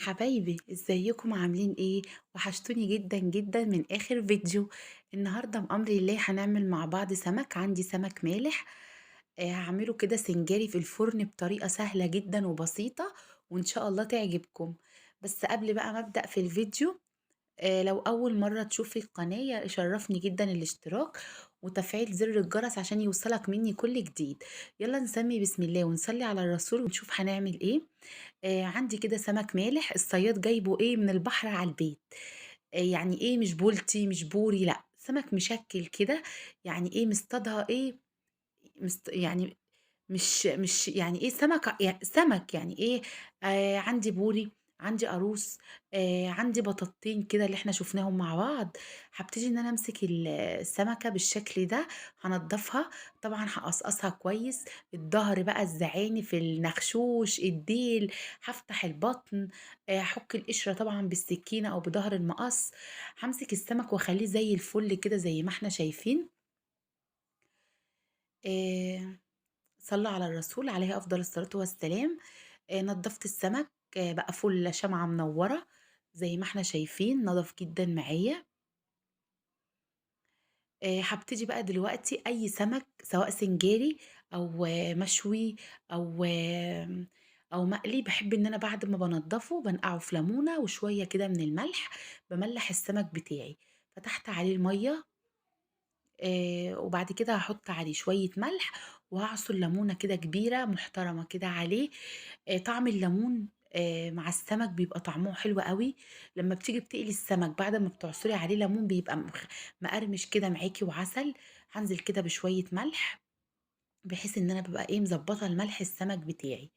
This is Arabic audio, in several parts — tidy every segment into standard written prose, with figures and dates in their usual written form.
حبايبي ازيكم عاملين ايه؟ وحشتوني جدا جدا من اخر فيديو. النهارده بامر الله هنعمل مع بعض سمك. عندي سمك مالح. هعمله كده سنجاري في الفرن بطريقه سهله جدا وبسيطه، وان شاء الله تعجبكم. بس قبل بقى ما ابدا في الفيديو، لو أول مرة تشوفي القناة يشرفني جدا الاشتراك وتفعيل زر الجرس عشان يوصلك مني كل جديد. يلا نسمي بسم الله ونصلي على الرسول ونشوف هنعمل ايه. عندي كده سمك مالح الصياد جايبه ايه من البحر على البيت. يعني ايه، مش بولتي مش بوري، لا سمك مشكل كده. يعني ايه مصطادها ايه، يعني مش يعني إيه سمك يعني إيه. عندي بوري، عندي قاروص، عندي بطاطين كده اللي إحنا شُفناهم مع بعض. هابتدي إن أنا أمسك السمكة بالشكل ده، هانضّفها. طبعًا هاقصقصها كويس، الضهر بقى، الزعانف، النخشوش، الديل، هافتح البطن، هاحُك القشرة طبعًا بالسكينة أو بضهر المقص. هامسك السمك وأخلّيه زي الفل كده زي ما إحنا شايفين. آآ صلّى على الرسول عليه أفضل الصلاة والسلام. نضّفت السمك، بقى فُل شمعة منوّرة زي ما إحنا شايفين، نضف جدًا معايا. هابتدي بقى دلوقتي أي سمك سواء سنجاري أو مشوي أو أو مقلي، باحب إن أنا بعد ما بانضّفه بانقعه في ليمونة وشوية كده من الملح، باملّح السمك بتاعي. فتحت عليه المَيّة، وبعد كده هاحط عليه شوية ملح، وهاعصر ليمونة كده كبيرة محترمة كده عليه. طعم الليمون مع السمك بيبقى طعمه حلو أوي. لمّا بتيجي بتقلي السمك بعد ما بتعصري عليه ليمون بيبقى مقرمش كده معاكِ وعسل. هانزل كده بشوية ملح، بحيث إن أنا بابقى إيه مضبطة الملح السمك بتاعي.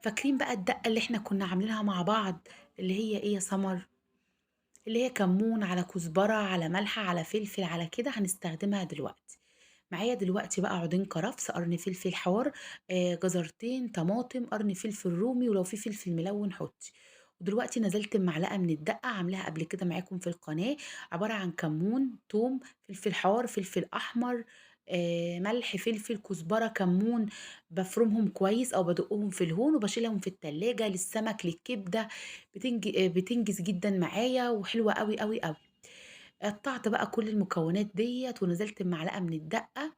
فاكرين بقى الدقة اللي إحنا كنا عاملينها مع بعض، اللي هي إيه يا سمر؟ اللي هي كمون على كزبرة على ملح على فلفل على كده هنستخدمها دلوقتي. معايا دلوقتي بقى عودين كرفس، قرن فلفل حار، جزرتين، طماطم، قرن فلفل رومي، ولو في فلفل ملون حطي. ودلوقتي نزلت بمعلقة من الدقة عاملاها قبل كده معاكم في القناة، عبارة عن كمون، توم، فلفل حار، فلفل أحمر، ملح، فلفل، كزبرة، كمون. بفرمهم كويس أو بدقهم في الهون وبشيلهم في التلاجة للسمك للكبدة. بتنجز جدًا معايا وحلوة أوي، أوي، أوي. قطّعت بقى كل المكونات ديّة ونزلت بمعلقة من الدقة،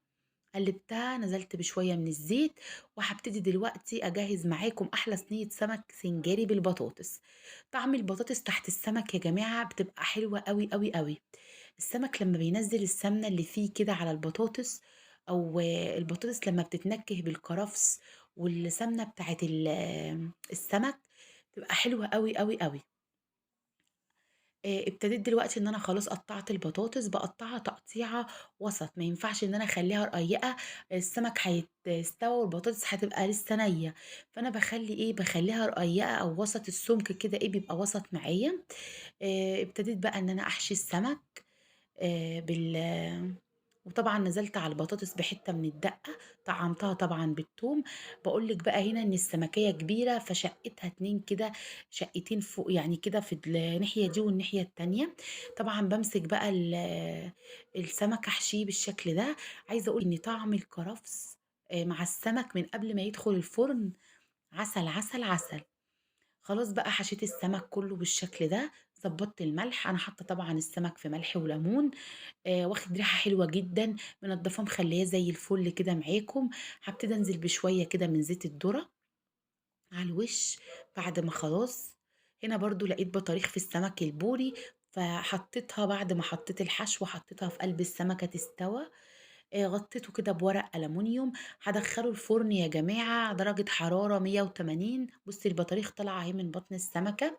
قلّبتها، نزلت بشوية من الزيت، وهابتدي دلوقتي أجهّز معاكم أحلى صينية سمك سنجاري بالبطاطس. طعم البطاطس تحت السمك يا جماعة بتبقى حلوة أوي، أوي، أوي. السمك لمّا بينزّل السمنة اللي فيه كده على البطاطس، أو البطاطس لمّا بتتنكّه بالكرفس والسمنة بتاعة السمك، بتبقى حلوة أوي، أوي، أوي. ابتديت دلوقتي إن أنا خلاص قطّعت البطاطس، باقطّعها تقطيعة وسط، ما ينفعش إن أنا أخلّيها رقيّقة، السمك هيستوى والبطاطس هتبقى لسه نيّة. فأنا باخلّي إيه، باخلّيها رقيّقة أو وسط السُمك كده إيه، بيبقى وسط معايا. ابتديت بقى إن أنا أحشي السمك بال وطبعًا نزلت على البطاطس بحتّة من الدقة، طعّمتها طبعًا بالتوم. باقول لِك بقى هنا إن السمكية كبيرة فشقّتها 2 كده، شقّتين فوق يعني كده في الناحية دي والناحية التانية. طبعًا بامسك بقى السمك أحشيه بالشكل ده. عايزة أقول إن طعم الكرفس مع السمك من قبل ما يدخل الفرن عسل، عسل، عسل. خلاص بقى حشيت السمك كله بالشكل ده، ضبطت الملح، أنا حاطة طبعًا السمك في ملح وليمون، واخد ريحة حلوة جدًا، منضفاه مخلياه زي الفل كده معاكم. هابتدي أنزل بشوية كده من زيت الذرة على الوش بعد ما خلاص. هنا برضه لقيت بطاريخ في السمك البوري، فحطيتها بعد ما حطيت الحشوة حطيتها في قلب السمكة تستوى. غطيته كده بورق ألمونيوم. هادخّله الفرن يا جماعة درجة حرارة 180. بُصّي البطاريخ طالعة أهي من بطن السمكة.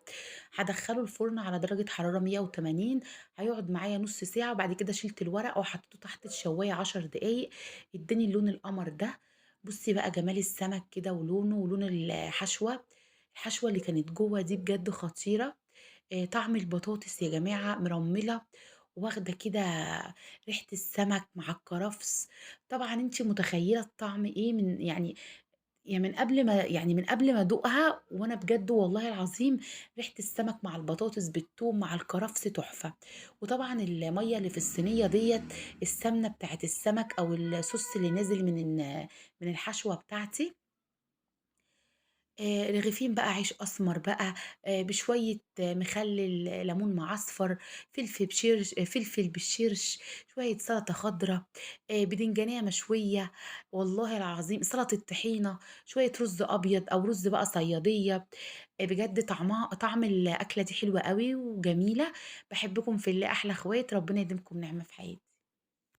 هادخّله الفرن على درجة حرارة 180، هيقعد معايا نُص ساعة، وبعد كده شِلت الورق وحطيته تحت الشواية 10 دقايق، ادّاني اللون القمر ده. بُصّي بقى جمال السمك كده ولونه ولون الحشوة. الحشوة اللي كانت جوّه دي بجد خطيرة. طعم البطاطس يا جماعة مرمّلة، واخدة كده ريحة السمك مع الكرفس. طبعًا أنتِ متخيّلة الطعم إيه من من قبل ما أدوقها، وأنا بجد والله العظيم ريحة السمك مع البطاطس بالتوم مع الكرفس تحفة. وطبعًا المَيّة اللي في الصينية ديّة السمنة بتاعة السمك أو الصوص اللي نازل من الحشوة بتاعتي. رغيفين بقى عيش أسمر بقى، بشوية مخلِّل ليمون معصفر، فلفل بالشِرش، شوية سلطة خضرا، بدنجانية مشوية، والله العظيم سلطة طحينة، شوية رُز أبيض أو رُز بقى صيادية، بجد طعم الأكلة دي حلوة أوي وجميلة، باحبكم في الله أحلى أخوات، ربنا يديمكم نعمة في حياتي.